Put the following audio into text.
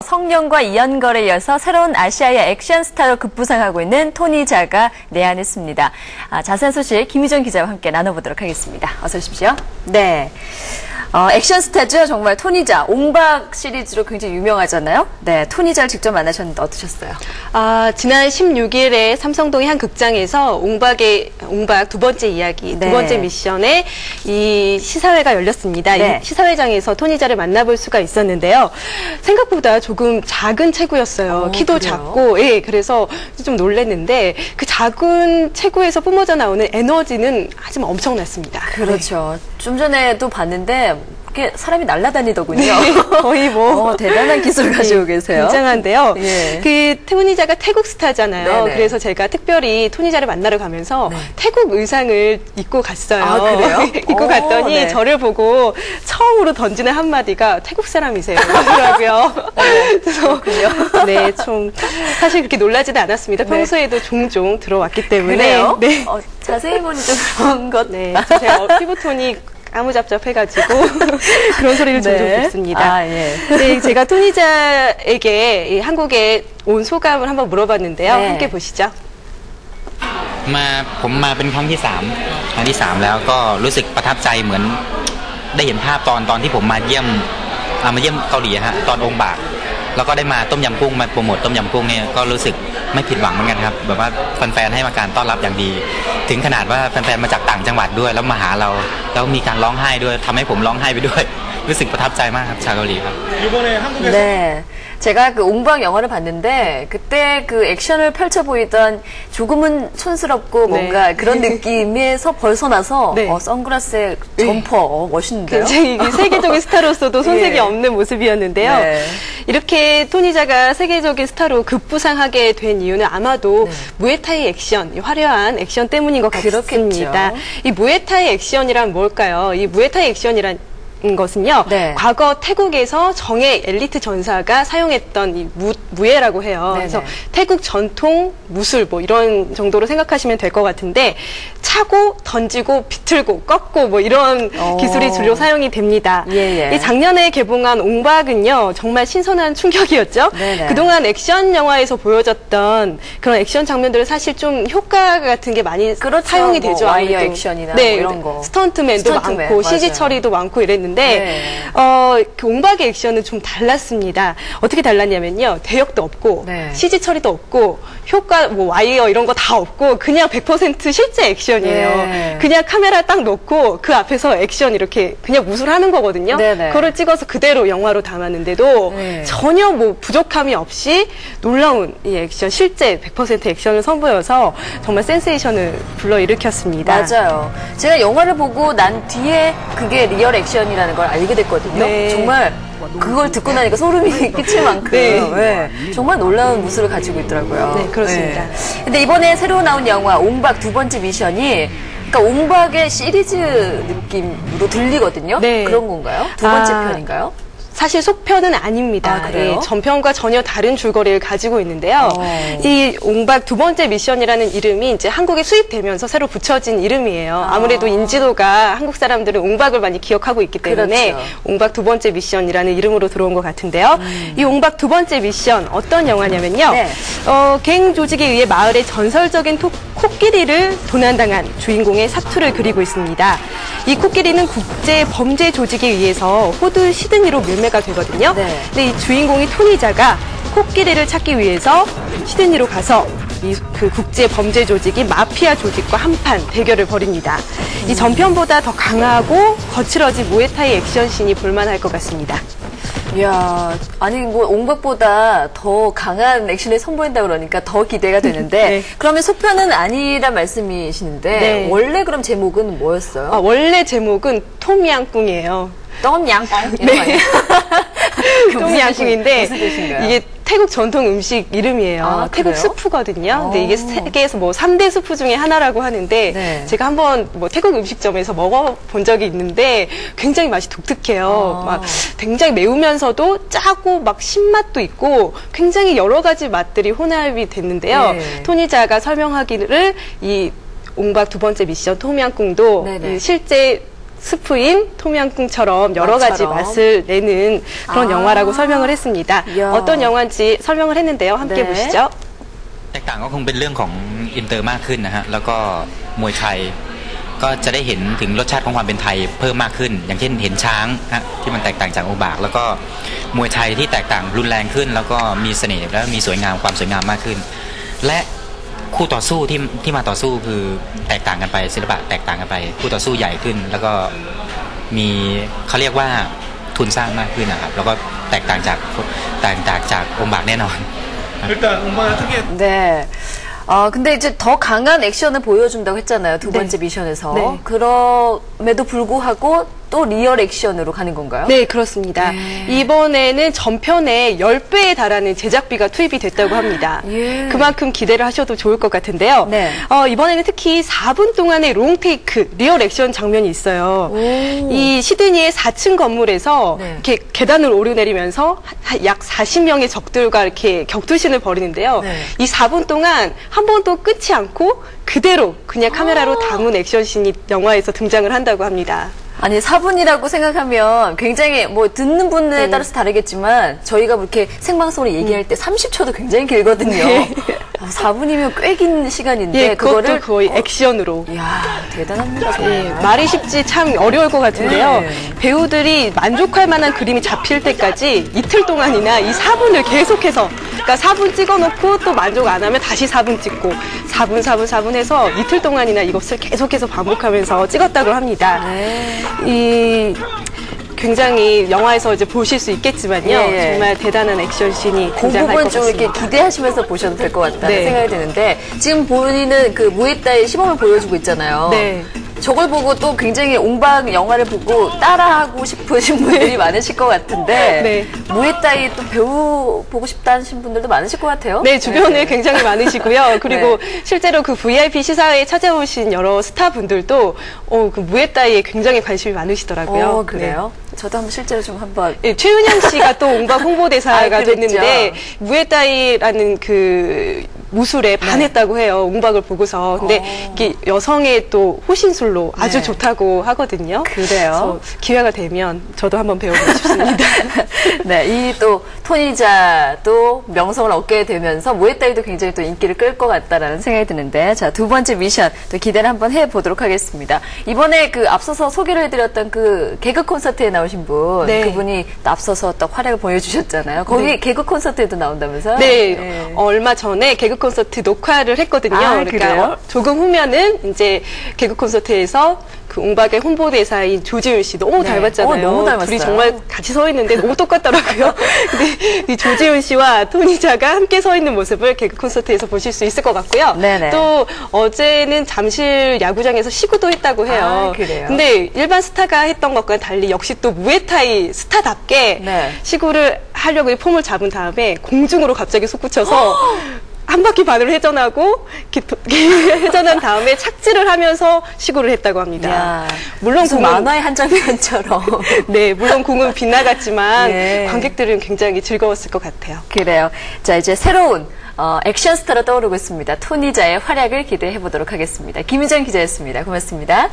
성룡과 이연걸에 이어서 새로운 아시아의 액션 스타로 급부상하고 있는 토니 자가 내한했습니다. 자세한 소식 김희정 기자와 함께 나눠보도록 하겠습니다. 어서 오십시오. 네. 액션 스타죠. 정말 토니자. 옹박 시리즈로 굉장히 유명하잖아요. 네, 토니자를 직접 만나셨는데 어떠셨어요? 지난 16일에 삼성동의 한 극장에서 옹박 두 번째 이야기, 두 번째 미션의 이 시사회가 열렸습니다. 네. 이 시사회장에서 토니자를 만나볼 수가 있었는데요. 생각보다 조금 작은 체구였어요. 키도 그래요? 작고, 예, 그래서 좀 놀랐는데 그 작은 체구에서 뿜어져 나오는 에너지는 하지만 엄청났습니다. 그렇죠. 좀 전에도 봤는데 이게 사람이 날아다니더군요. 네, 거의 뭐 대단한 기술을 가지고 계세요. 굉장한데요. 예. 그 토니자가 태국 스타잖아요. 네네. 그래서 제가 특별히 토니자를 만나러 가면서 네. 태국 의상을 입고 갔어요. 아, 그래요? 입고 갔더니 네. 저를 보고 처음으로 던지는 한마디가 태국 사람이세요. 그러더라고요. 그래서 네, 좀 사실 그렇게 놀라지는 않았습니다. 네. 평소에도 종종 들어왔기 때문에. 그래요? 네. 자세히 보니 좀 그런 것. 네, 제가 피부톤이 까무잡잡해가지고 그런 소리를 종종 듣습니다. 예. 네, 제가 토니자에게 이 한국에 온 소감을 한번 물어봤는데요. 네. 함께 보시죠. ผมมาเป็นครั้งที่สามแล้วก็รู้สึกประทับใจเหมือนได้เห็นภาพตอนที่ผมมาเยี่ยมเกาหลีฮะตอนองค์บากแล้วก็ได้มาต้มยำกุ้งมาโปรโมทต้มยำกุ้งเนี่ยก็รู้สึกไม่ผิดหวังเหมือนกันครับแบบว่าแฟนๆให้มาการต้อนรับอย่างดีถึงขนาดว่าแฟนๆมาจากต่างจังหวัดด้วยแล้วมาหาเราแล้วมีการร้องไห้ด้วยทำให้ผมร้องไห้ไปด้วยรู้สึกประทับใจมากครับชาวเกาหลีครับ 이번에 한국에서 네. 제가 그 옹박 영화를 봤는데 그때 그 액션을 펼쳐 보이던 조금은 촌스럽고 뭔가 그런 느낌에서 벗어나서 네. 선글라스에 점퍼 멋있는데요. 굉장히 세계적인 스타로서도 손색이 예. 없는 모습이었는데요. 네. 이렇게 토니자가 세계적인 스타로 급부상하게 된 이유는 아마도 네. 무에타이 액션, 이 화려한 액션 때문인 것 같습니다. 이 무에타이 액션이란 뭘까요? 이 무에타이 액션이란 것은요. 네. 과거 태국에서 정예 엘리트 전사가 사용했던 이 무예라고 해요. 네네. 그래서 태국 전통 무술 뭐 이런 정도로 생각하시면 될 것 같은데 차고 던지고 비틀고 꺾고 뭐 이런 기술이 주로 사용이 됩니다. 예. 이 작년에 개봉한 옹박은요. 정말 신선한 충격이었죠. 네네. 그동안 액션 영화에서 보여졌던 그런 액션 장면들은 사실 좀 효과 같은 게 많이 그렇죠. 사용이 뭐 되죠. 와이어 아무래도. 액션이나 네, 뭐 이런 거. 스턴트맨도 스턴트맨, 많고 CG 맞아요. 처리도 많고 이랬는데 네. 그 옹박의 액션은 좀 달랐습니다. 어떻게 달랐냐면요. 대역도 없고 네. CG 처리도 없고 효과 뭐 와이어 이런 거 다 없고 그냥 100% 실제 액션이에요. 네. 그냥 카메라 딱 놓고 그 앞에서 액션 이렇게 그냥 무술하는 거거든요. 네네. 그거를 찍어서 그대로 영화로 담았는데도 네. 전혀 뭐 부족함이 없이 놀라운 이 액션 실제 100% 액션을 선보여서 정말 센세이션을 불러일으켰습니다. 맞아요. 제가 영화를 보고 난 뒤에 그게 리얼 액션이라는 걸 알게 됐거든요. 네. 정말 그걸 듣고 나니까 소름이 끼칠 만큼 네. 정말 놀라운 무술을 가지고 있더라고요. 네, 그렇습니다. 근데 이번에 새로 나온 영화 옹박 두 번째 미션이 그러니까 옹박의 시리즈 느낌으로 들리거든요. 네. 그런 건가요? 두 번째 편인가요? 사실 속편은 아닙니다. 아, 그래요? 예, 전편과 전혀 다른 줄거리를 가지고 있는데요. 이 옹박 두 번째 미션이라는 이름이 이제 한국에 수입되면서 새로 붙여진 이름이에요. 아무래도 인지도가 한국 사람들은 옹박을 많이 기억하고 있기 때문에 그렇죠. 옹박 두 번째 미션이라는 이름으로 들어온 것 같은데요. 이 옹박 두 번째 미션 어떤 영화냐면요. 네. 갱 조직에 의해 마을의 전설적인 코끼리를 도난당한 주인공의 사투를 그리고 있습니다. 이 코끼리는 국제 범죄 조직에 의해서 호두 시드니로 멸매가 되거든요. 네. 근데 이 주인공이 토니자가 코끼리를 찾기 위해서 시드니로 가서 그 국제 범죄 조직인 마피아 조직과 한판 대결을 벌입니다. 이 전편보다 더 강하고 거칠어진 무에타이 액션씬이 볼만할 것 같습니다. 이야, 아니 뭐 옹박보다 더 강한 액션을 선보인다 그러니까 더 기대가 되는데 네. 그러면 속편은 아니란 말씀이시는데 네. 원래 그럼 제목은 뭐였어요? 원래 제목은 톰양꿍이에요. 똠양꿍 이런 네. 거 아니에요? 똥양꿍인데 무슨 뜻인가요? 이게 태국 전통 음식 이름이에요. 아, 태국 그래요? 스프거든요. 근데 이게 세계에서 뭐 3대 스프 중에 하나라고 하는데 네. 제가 한번 뭐 태국 음식점에서 먹어본 적이 있는데 굉장히 맛이 독특해요. 막 굉장히 매우면서도 짜고 막 신맛도 있고 굉장히 여러 가지 맛들이 혼합이 됐는데요. 네. 토니자가 설명하기를 이 옹박 두 번째 미션 톰양꿍도 네네. 이 실제 스프인 톰양꿍처럼 여러 가지 맛처럼. 맛을 내는 그런 영화라고 설명을 했습니다. 이야. 어떤 영화인지 설명을 했는데요. 함께 네. 보시죠. แตกต่างก็คงเป็นเรื่องของอินเตอร์มากขึ้นนะฮะแล้วก็มวยไทยก็จะได้เห็นถึงรสชาติของความเป็นไทยเพิ่มมากขึ้นอย่างเช่นเห็นช้างฮะที่มันแตกต่างจากองค์บากแล้วก็มวยไทยที่แตกต่างรุนแรงขึ้นแล้วก็มีเสน่ห์และมีสวยงามความสวยงามมากขึ้นและคู่ต่อสู้ที่มาต่อสู้คือแตกต่างกันไปศิลปะแตกต่างกันไปคู่ต่อสู้ใหญ่ขึ้นแล้วก็มีเขาเรียกว่าทุนสร้างมากขึ้นนะครับแล้วก็แตกต่างจากองค์บากแน่นอน 일단 음반의 특이 네. 근데 이제 더 강한 액션을 보여준다고 했잖아요. 두 번째 미션에서. 네. 그럼에도 불구하고 또 리얼 액션으로 가는 건가요? 네, 그렇습니다. 이번에는 전편에 10배에 달하는 제작비가 투입이 됐다고 합니다. 예. 그만큼 기대를 하셔도 좋을 것 같은데요. 네. 이번에는 특히 4분 동안의 롱테이크, 리얼 액션 장면이 있어요. 오. 이 시드니의 4층 건물에서 네. 이렇게 계단을 오르내리면서 약 40명의 적들과 이렇게 격투신을 벌이는데요. 네. 이 4분 동안 한 번도 끊지 않고 그대로 그냥 카메라로 담은 액션신이 영화에서 등장을 한다고 합니다. 아니 4분이라고 생각하면 굉장히 뭐 듣는 분에 따라서 다르겠지만 저희가 이렇게 생방송으로 얘기할 때 30초도 굉장히 길거든요. 네. 4분이면 꽤 긴 시간인데 예, 그것도 그거를 거의 액션으로. 이야 대단합니다 정말. 예, 말이 쉽지 참 어려울 것 같은데요. 네. 배우들이 만족할 만한 그림이 잡힐 때까지 이틀 동안이나 이 4분을 계속해서 그러니까 4분 찍어놓고 또 만족 안 하면 다시 4분 찍고 4분 해서 이틀 동안이나 이것을 계속해서 반복하면서 찍었다고 합니다. 네. 이 굉장히 영화에서 이제 보실 수 있겠지만요. 예, 예. 정말 대단한 액션씬이 그 등장할 부분 것 좀 같습니다. 이렇게 기대하시면서 보셔도 될 것 같다는 네. 생각이 드는데 지금 본인은 그 무에타이 시범을 보여주고 있잖아요. 네. 저걸 보고 또 굉장히 옹박 영화를 보고 따라하고 싶으신 분들이 많으실 것 같은데 네. 무에타이 또 배워보고 싶다 하신 분들도 많으실 것 같아요. 네, 주변에 굉장히 많으시고요. 그리고 네. 실제로 그 VIP 시사회에 찾아오신 여러 스타분들도 그 무에타이에 굉장히 관심이 많으시더라고요. 그래요? 저도 한번 실제로 좀 한번. 네, 최은영 씨가 또 옹박 홍보대사가 아, 그랬죠. 됐는데 무에타이라는 그 무술에 반했다고 해요. 옹박을 보고서. 근데 이게 여성의 또 호신술로 아주 네. 좋다고 하거든요. 그래요? 그래서 기회가 되면 저도 한번 배워보고 싶습니다. 네, 이 또 토니자도 명성을 얻게 되면서 무에타이도 굉장히 또 인기를 끌 것 같다라는 생각이 드는데 자, 두 번째 미션 또 기대를 한번 해보도록 하겠습니다. 이번에 그 앞서서 소개를 해드렸던 그 개그 콘서트에 나오신 분 네. 그분이 또 앞서서 또 활약을 보여주셨잖아요. 거기 네. 개그 콘서트에도 나온다면서요? 네, 얼마 전에 개그 콘서트 녹화를 했거든요. 아, 그러니까 그래요? 조금 후면은 이제 개그 콘서트에서 그 옹박의 홍보대사인 조지훈 씨 너무 네. 닮았잖아요. 너무 닮았어요. 둘이 정말 같이 서 있는데 너무 똑같더라고요. 근데 이 조지훈 씨와 토니자가 함께 서 있는 모습을 개그 콘서트에서 보실 수 있을 것 같고요. 네네. 또 어제는 잠실 야구장에서 시구도 했다고 해요. 아, 그래요? 근데 일반 스타가 했던 것과는 달리 역시 또 무에타이 스타답게 네. 시구를 하려고 폼을 잡은 다음에 공중으로 갑자기 솟구쳐서 한 바퀴 반으로 회전하고 회전한 다음에 착지를 하면서 시구를 했다고 합니다. 이야, 물론 무슨 공은 만화의 한 장면처럼. 네, 물론 공은 빗나갔지만 네. 관객들은 굉장히 즐거웠을 것 같아요. 그래요. 자, 이제 새로운 액션 스타로 떠오르고 있습니다. 토니자의 활약을 기대해 보도록 하겠습니다. 김유정 기자였습니다. 고맙습니다.